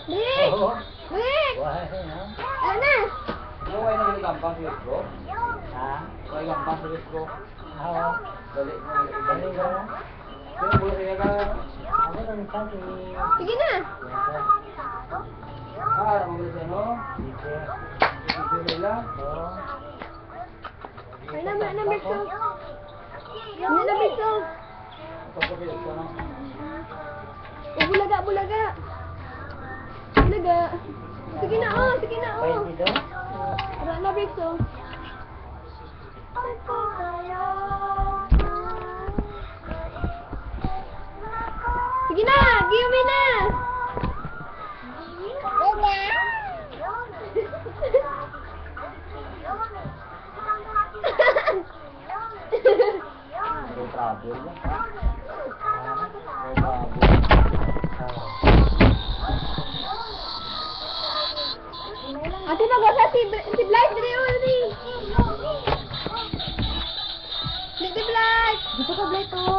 Balik! Oo. Balik! Why, ha? Ano na? Ano kayo naman gampang sa bro? Ha? Kayo gampang sa bro? Oo. Balik mo. Balik ka na? Pero buhay ka. Ako lang kasi. Sige na! Ah, mo sa no? Dito. Dito nila. Oo. Wala na Berto. Wala na Berto. Pagkabit ko no. Oh, bulaga, bulaga. Bulaga. Sige na, oh. Sige na, oh. 22? Wala na Berto. Sige na! Gimme na! May trouble. May trouble. Ate, mag-asa si Blight. Dili, Uli. Dili, Blight. Dito ka, Blight, oh.